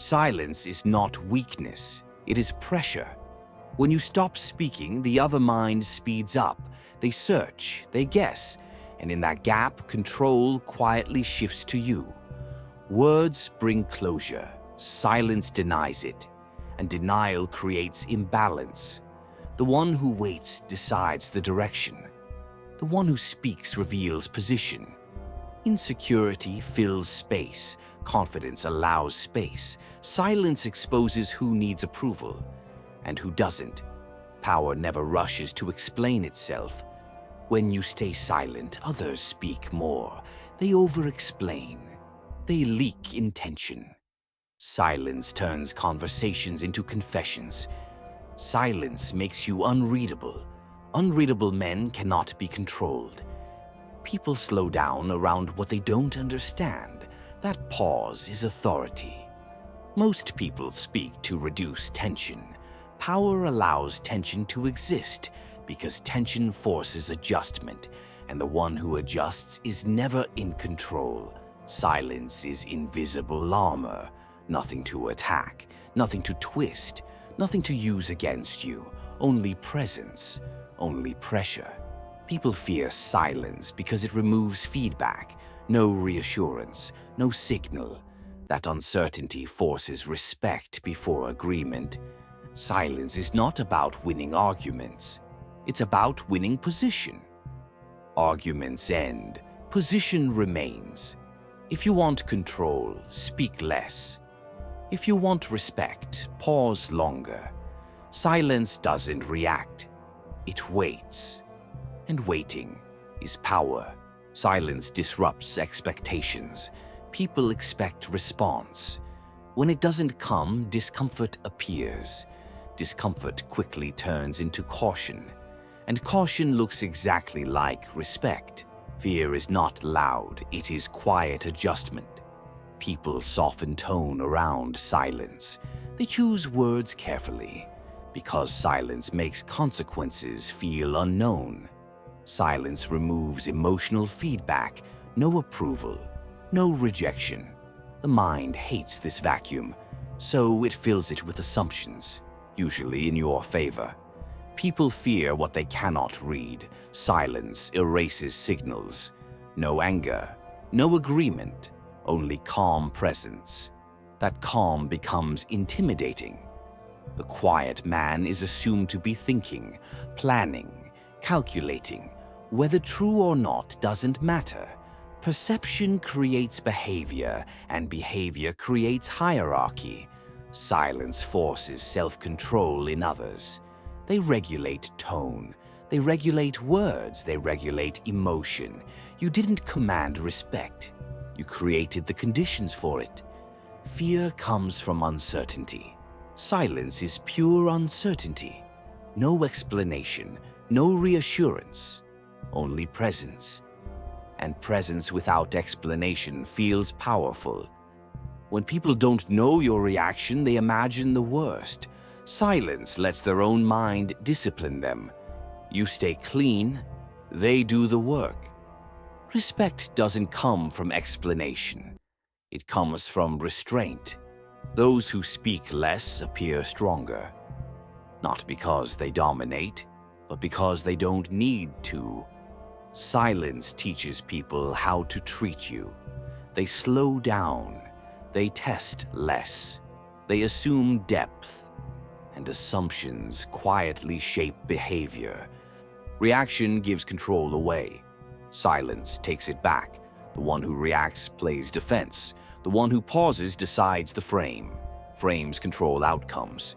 Silence is not weakness, it is pressure. When you stop speaking, the other mind speeds up. They search, they guess, and in that gap, control quietly shifts to you. Words bring closure, silence denies it, and denial creates imbalance. The one who waits decides the direction. The one who speaks reveals position. Insecurity fills space. Confidence allows space. Silence exposes who needs approval and who doesn't. Power never rushes to explain itself. When you stay silent, others speak more. They over-explain. They leak intention. Silence turns conversations into confessions. Silence makes you unreadable. Unreadable men cannot be controlled. People slow down around what they don't understand. That pause is authority. Most people speak to reduce tension. Power allows tension to exist because tension forces adjustment, and the one who adjusts is never in control. Silence is invisible armor. Nothing to attack, nothing to twist, nothing to use against you. Only presence, only pressure. People fear silence because it removes feedback. No reassurance, no signal. That uncertainty forces respect before agreement. Silence is not about winning arguments. It's about winning position. Arguments end. Position remains. If you want control, speak less. If you want respect, pause longer. Silence doesn't react. It waits. And waiting is power. Silence disrupts expectations. People expect response. When it doesn't come, discomfort appears. Discomfort quickly turns into caution. And caution looks exactly like respect. Fear is not loud, it is quiet adjustment. People soften tone around silence. They choose words carefully, because silence makes consequences feel unknown. Silence removes emotional feedback, no approval, no rejection. The mind hates this vacuum, so it fills it with assumptions, usually in your favor. People fear what they cannot read. Silence erases signals. No anger, no agreement, only calm presence. That calm becomes intimidating. The quiet man is assumed to be thinking, planning, calculating. Whether true or not doesn't matter. Perception creates behavior, and behavior creates hierarchy. Silence forces self-control in others. They regulate tone. They regulate words. They regulate emotion. You didn't command respect. You created the conditions for it. Fear comes from uncertainty. Silence is pure uncertainty. No explanation, no reassurance, only presence. And presence without explanation feels powerful. When people don't know your reaction, they imagine the worst. Silence lets their own mind discipline them. You stay clean, they do the work. Respect doesn't come from explanation. It comes from restraint. Those who speak less appear stronger. Not because they dominate, but because they don't need to. Silence teaches people how to treat you. They slow down. They test less. They assume depth. And assumptions quietly shape behavior. Reaction gives control away. Silence takes it back. The one who reacts plays defense. The one who pauses decides the frame. Frames control outcomes.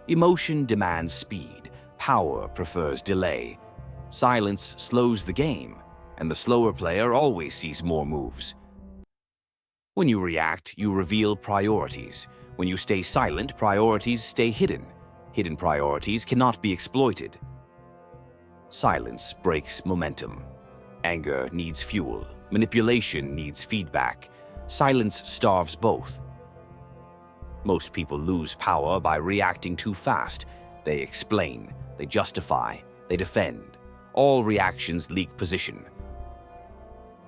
Emotion demands speed. Power prefers delay. Silence slows the game, and the slower player always sees more moves. When you react, you reveal priorities. When you stay silent, priorities stay hidden. Hidden priorities cannot be exploited. Silence breaks momentum. Anger needs fuel. Manipulation needs feedback. Silence starves both. Most people lose power by reacting too fast. They explain, they justify, they defend. All reactions leak position.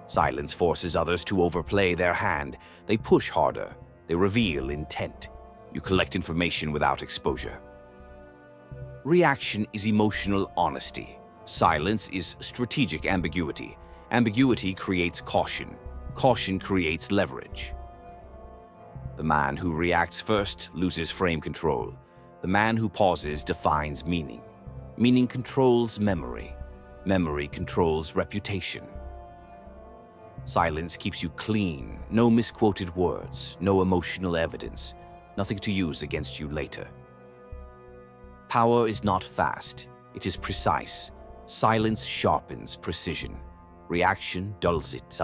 Silence forces others to overplay their hand. They push harder. They reveal intent. You collect information without exposure. Reaction is emotional honesty. Silence is strategic ambiguity. Ambiguity creates caution. Caution creates leverage. The man who reacts first loses frame control. The man who pauses defines meaning. Meaning controls memory. Memory controls reputation. Silence keeps you clean. No misquoted words, no emotional evidence, nothing to use against you later. Power is not fast, it is precise. Silence sharpens precision. Reaction dulls it.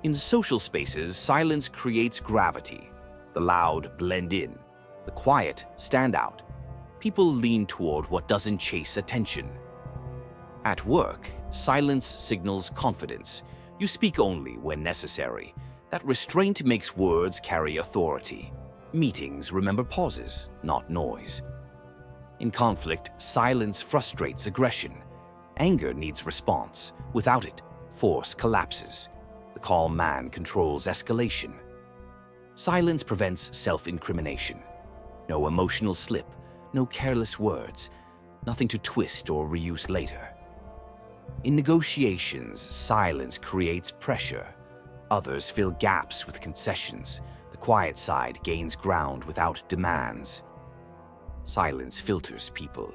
In social spaces, silence creates gravity. The loud blend in. The quiet stand out. People lean toward what doesn't chase attention. At work, silence signals confidence. You speak only when necessary. That restraint makes words carry authority. Meetings remember pauses, not noise. In conflict, silence frustrates aggression. Anger needs response. Without it, force collapses. The calm man controls escalation. Silence prevents self-incrimination. No emotional slip, no careless words, nothing to twist or reuse later. In negotiations, silence creates pressure. Others fill gaps with concessions. The quiet side gains ground without demands. Silence filters people.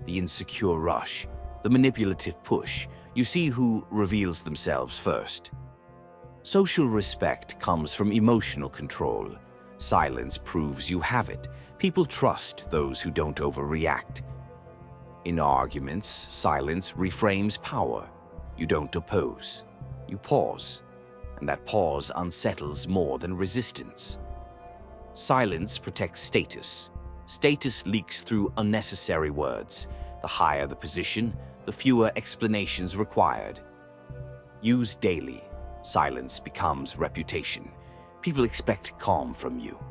The insecure rush, the manipulative push. You see who reveals themselves first. Social respect comes from emotional control. Silence proves you have it. People trust those who don't overreact. In arguments, silence reframes power. You don't oppose. You pause. And that pause unsettles more than resistance. Silence protects status. Status leaks through unnecessary words. The higher the position, the fewer explanations required. Used daily, silence becomes reputation. People expect calm from you,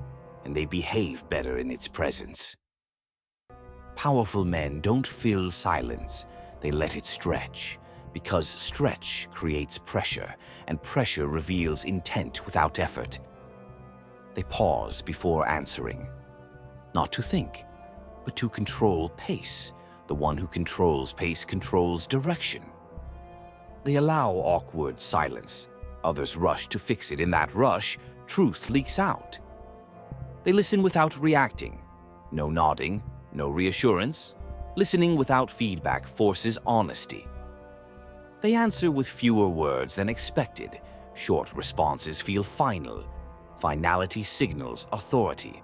and they behave better in its presence. Powerful men don't fill silence, they let it stretch, because stretch creates pressure, and pressure reveals intent without effort. They pause before answering, not to think, but to control pace. The one who controls pace controls direction. They allow awkward silence. Others rush to fix it. In that rush, truth leaks out. They listen without reacting. No nodding, no reassurance. Listening without feedback forces honesty. They answer with fewer words than expected. Short responses feel final. Finality signals authority.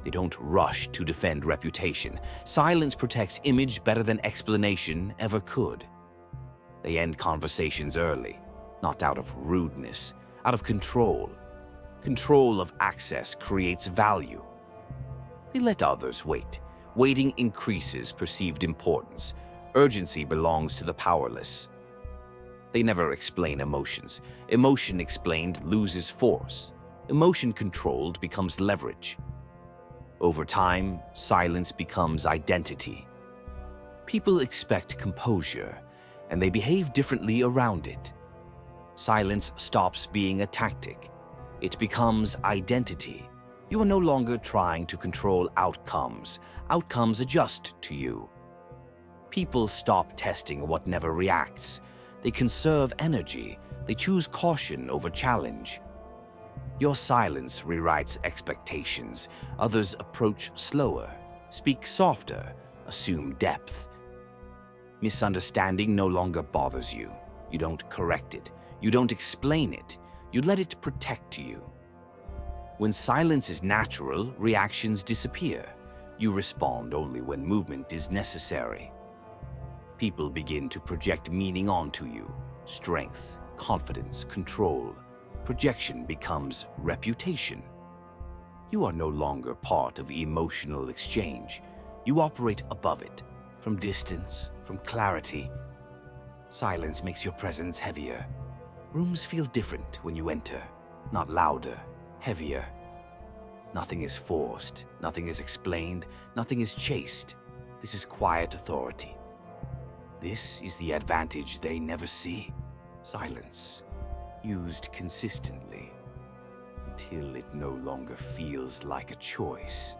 They don't rush to defend reputation. Silence protects image better than explanation ever could. They end conversations early, not out of rudeness, out of control. Control of access creates value. They let others wait. Waiting increases perceived importance. Urgency belongs to the powerless. They never explain emotions. Emotion explained loses force. Emotion controlled becomes leverage. Over time, silence becomes identity. People expect composure, and they behave differently around it. Silence stops being a tactic. It becomes identity. You are no longer trying to control outcomes. Outcomes adjust to you. People stop testing what never reacts. They conserve energy. They choose caution over challenge. Your silence rewrites expectations. Others approach slower, speak softer, assume depth. Misunderstanding no longer bothers you. You don't correct it. You don't explain it. You let it protect you. When silence is natural, reactions disappear. You respond only when movement is necessary. People begin to project meaning onto you. Strength, confidence, control. Projection becomes reputation. You are no longer part of emotional exchange. You operate above it, from distance, from clarity. Silence makes your presence heavier. Rooms feel different when you enter, not louder, heavier. Nothing is forced, nothing is explained, nothing is chased. This is quiet authority. This is the advantage they never see. Silence, used consistently, until it no longer feels like a choice.